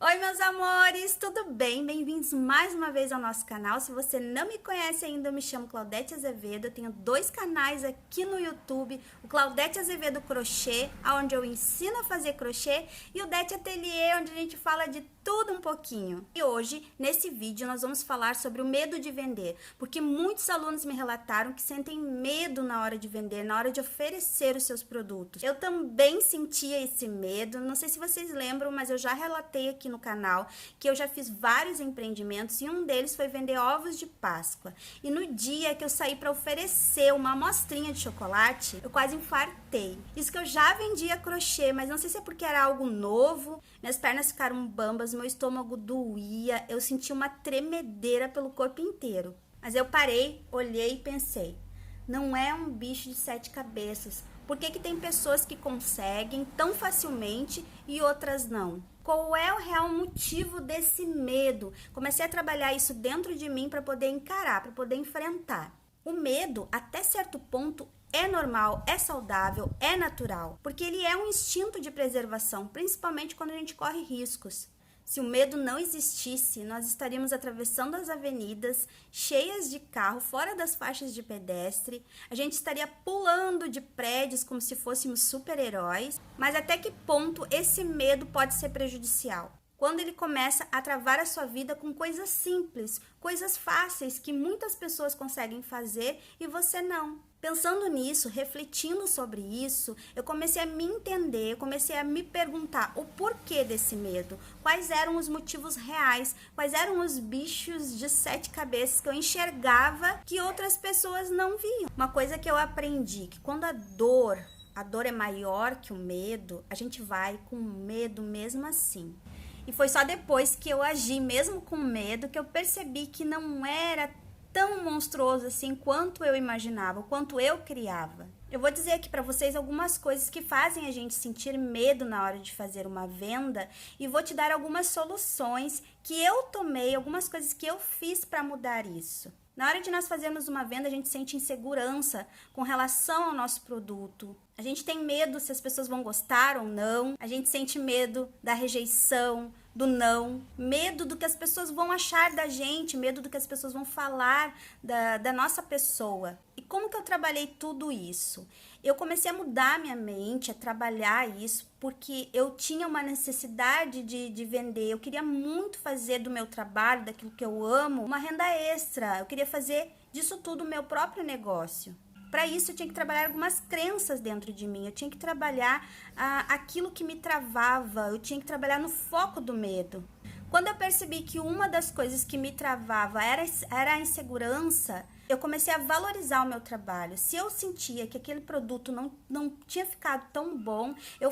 Oi, meus amores, tudo bem? Bem-vindos mais uma vez ao nosso canal. Se você não me conhece ainda, eu me chamo Claudete Azevedo. Eu tenho dois canais aqui no YouTube, o Claudete Azevedo Crochê, onde eu ensino a fazer crochê, e o Det Atelier, onde a gente fala de tudo um pouquinho. E hoje, nesse vídeo, nós vamos falar sobre o medo de vender, porque muitos alunos me relataram que sentem medo na hora de vender, na hora de oferecer os seus produtos. Eu também sentia esse medo, não sei se vocês lembram, mas eu já relatei aqui no canal que eu já fiz vários empreendimentos e um deles foi vender ovos de Páscoa. E no dia que eu saí para oferecer uma amostrinha de chocolate, eu quase infartei. Isso que eu já vendia crochê, mas não sei se é porque era algo novo, minhas pernas ficaram bambas, meu estômago doía, eu senti uma tremedeira pelo corpo inteiro. Mas eu parei, olhei e pensei, não é um bicho de 7 cabeças. Por que tem pessoas que conseguem tão facilmente e outras não? Qual é o real motivo desse medo? Comecei a trabalhar isso dentro de mim para poder encarar, para poder enfrentar. O medo, até certo ponto, é normal, é saudável, é natural, porque ele é um instinto de preservação, principalmente quando a gente corre riscos. Se o medo não existisse, nós estaríamos atravessando as avenidas cheias de carro, fora das faixas de pedestre, a gente estaria pulando de prédios como se fôssemos super-heróis, mas até que ponto esse medo pode ser prejudicial? Quando ele começa a travar a sua vida com coisas simples, coisas fáceis que muitas pessoas conseguem fazer e você não. Pensando nisso, refletindo sobre isso, eu comecei a me entender, eu comecei a me perguntar o porquê desse medo, quais eram os motivos reais, quais eram os bichos de 7 cabeças que eu enxergava que outras pessoas não viam. Uma coisa que eu aprendi, que quando a dor é maior que o medo, a gente vai com medo mesmo assim. E foi só depois que eu agi, mesmo com medo, que eu percebi que não era tão monstruoso assim quanto eu imaginava, quanto eu criava. Eu vou dizer aqui para vocês algumas coisas que fazem a gente sentir medo na hora de fazer uma venda e vou te dar algumas soluções que eu tomei, algumas coisas que eu fiz para mudar isso. Na hora de nós fazermos uma venda, a gente sente insegurança com relação ao nosso produto. A gente tem medo se as pessoas vão gostar ou não. A gente sente medo da rejeição, do não. Medo do que as pessoas vão achar da gente, medo do que as pessoas vão falar da nossa pessoa. E como que eu trabalhei tudo isso? Eu comecei a mudar minha mente, a trabalhar isso, porque eu tinha uma necessidade de vender. Eu queria muito fazer do meu trabalho, daquilo que eu amo, uma renda extra. Eu queria fazer disso tudo o meu próprio negócio. Para isso, eu tinha que trabalhar algumas crenças dentro de mim. Eu tinha que trabalhar aquilo que me travava. Eu tinha que trabalhar no foco do medo. Quando eu percebi que uma das coisas que me travava era a insegurança, eu comecei a valorizar o meu trabalho. Se eu sentia que aquele produto não tinha ficado tão bom, eu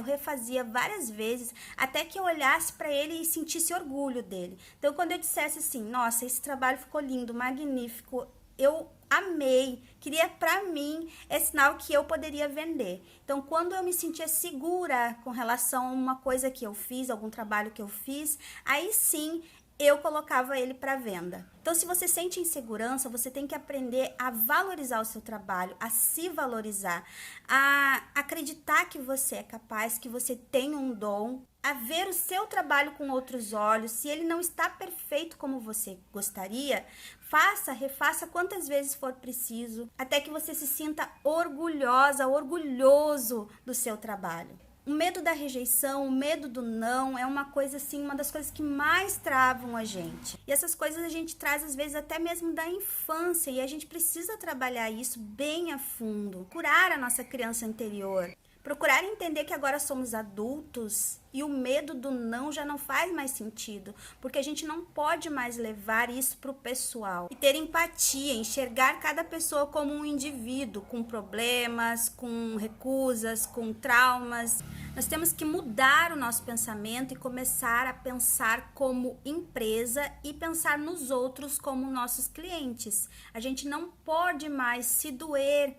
refazia várias vezes, até que eu olhasse para ele e sentisse orgulho dele. Então, quando eu dissesse assim, nossa, esse trabalho ficou lindo, magnífico, eu amei, queria para mim, é sinal que eu poderia vender. Então, quando eu me sentia segura com relação a uma coisa que eu fiz, algum trabalho que eu fiz, aí sim eu colocava ele para venda. Então, se você sente insegurança, você tem que aprender a valorizar o seu trabalho, a se valorizar, a acreditar que você é capaz, que você tem um dom, a ver o seu trabalho com outros olhos. Se ele não está perfeito como você gostaria, faça, refaça quantas vezes for preciso, até que você se sinta orgulhosa, orgulhoso do seu trabalho. O medo da rejeição, o medo do não é uma coisa assim, uma das coisas que mais travam a gente. E essas coisas a gente traz às vezes até mesmo da infância e a gente precisa trabalhar isso bem a fundo, curar a nossa criança interior. Procurar entender que agora somos adultos e o medo do não já não faz mais sentido, porque a gente não pode mais levar isso para o pessoal. E ter empatia, enxergar cada pessoa como um indivíduo, com problemas, com recusas, com traumas. Nós temos que mudar o nosso pensamento e começar a pensar como empresa e pensar nos outros como nossos clientes. A gente não pode mais se doer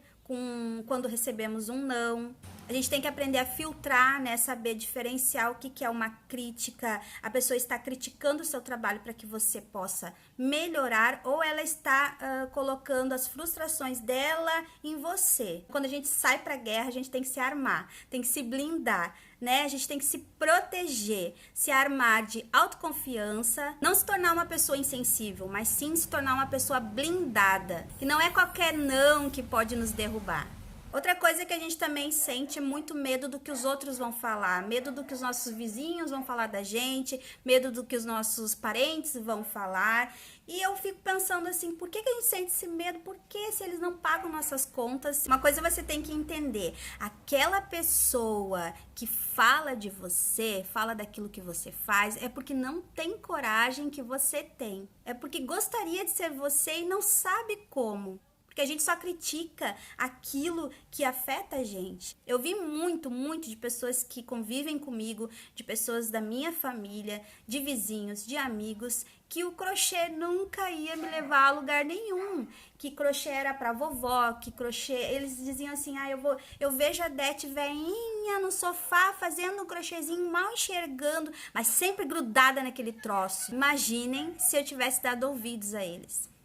quando recebemos um não. A gente tem que aprender a filtrar, né? Saber diferenciar o que é uma crítica. A pessoa está criticando o seu trabalho para que você possa melhorar, ou ela está colocando as frustrações dela em você. Quando a gente sai para a guerra, a gente tem que se armar, tem que se blindar. né? A gente tem que se proteger, se armar de autoconfiança, não se tornar uma pessoa insensível, mas sim se tornar uma pessoa blindada, que não é qualquer não que pode nos derrubar. Outra coisa que a gente também sente é muito medo do que os outros vão falar, medo do que os nossos vizinhos vão falar da gente, medo do que os nossos parentes vão falar. E eu fico pensando assim, por que a gente sente esse medo? Por que se eles não pagam nossas contas? Uma coisa você tem que entender, aquela pessoa que fala de você, fala daquilo que você faz, é porque não tem coragem que você tem. É porque gostaria de ser você e não sabe como. Porque a gente só critica aquilo que afeta a gente. Eu vi muito de pessoas que convivem comigo, de pessoas da minha família, de vizinhos, de amigos, que o crochê nunca ia me levar a lugar nenhum. Que crochê era pra vovó, que crochê... Eles diziam assim, eu vejo a Dete velhinha no sofá fazendo um crochêzinho, mal enxergando, mas sempre grudada naquele troço. Imaginem se eu tivesse dado ouvidos a eles.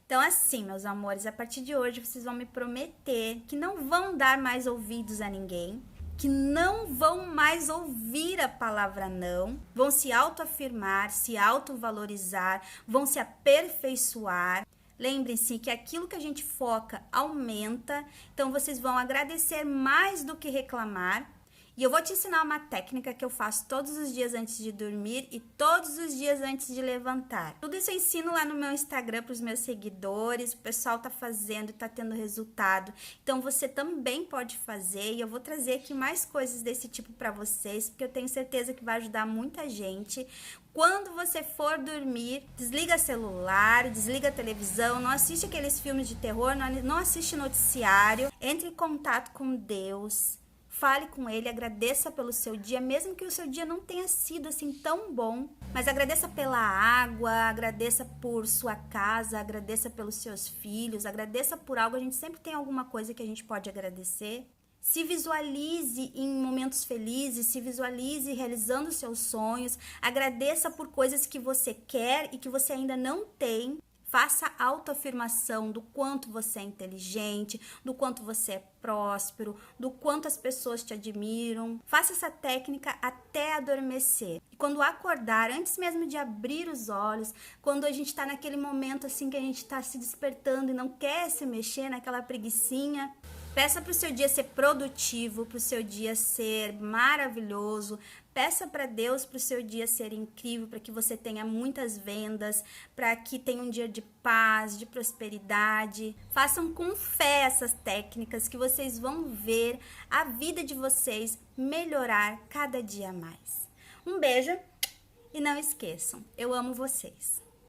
Então, assim, meus amores, a partir de hoje vocês vão me prometer que não vão dar mais ouvidos a ninguém, que não vão mais ouvir a palavra não, vão se autoafirmar, se autovalorizar, vão se aperfeiçoar. Lembrem-se que aquilo que a gente foca aumenta, então vocês vão agradecer mais do que reclamar. E eu vou te ensinar uma técnica que eu faço todos os dias antes de dormir e todos os dias antes de levantar. Tudo isso eu ensino lá no meu Instagram para os meus seguidores, o pessoal tá fazendo e tá tendo resultado. Então você também pode fazer e eu vou trazer aqui mais coisas desse tipo para vocês, porque eu tenho certeza que vai ajudar muita gente. Quando você for dormir, desliga celular, desliga a televisão, não assiste aqueles filmes de terror, não assiste noticiário, entre em contato com Deus. Fale com ele, agradeça pelo seu dia, mesmo que o seu dia não tenha sido assim tão bom. Mas agradeça pela água, agradeça por sua casa, agradeça pelos seus filhos, agradeça por algo. A gente sempre tem alguma coisa que a gente pode agradecer. Se visualize em momentos felizes, se visualize realizando seus sonhos. Agradeça por coisas que você quer e que você ainda não tem. Faça autoafirmação do quanto você é inteligente, do quanto você é próspero, do quanto as pessoas te admiram. Faça essa técnica até adormecer. E quando acordar, antes mesmo de abrir os olhos, quando a gente está naquele momento assim que a gente está se despertando e não quer se mexer, naquela preguicinha, peça para o seu dia ser produtivo, para o seu dia ser maravilhoso. Peça para Deus para o seu dia ser incrível, para que você tenha muitas vendas, para que tenha um dia de paz, de prosperidade. Façam com fé essas técnicas que vocês vão ver a vida de vocês melhorar cada dia mais. Um beijo e não esqueçam, eu amo vocês.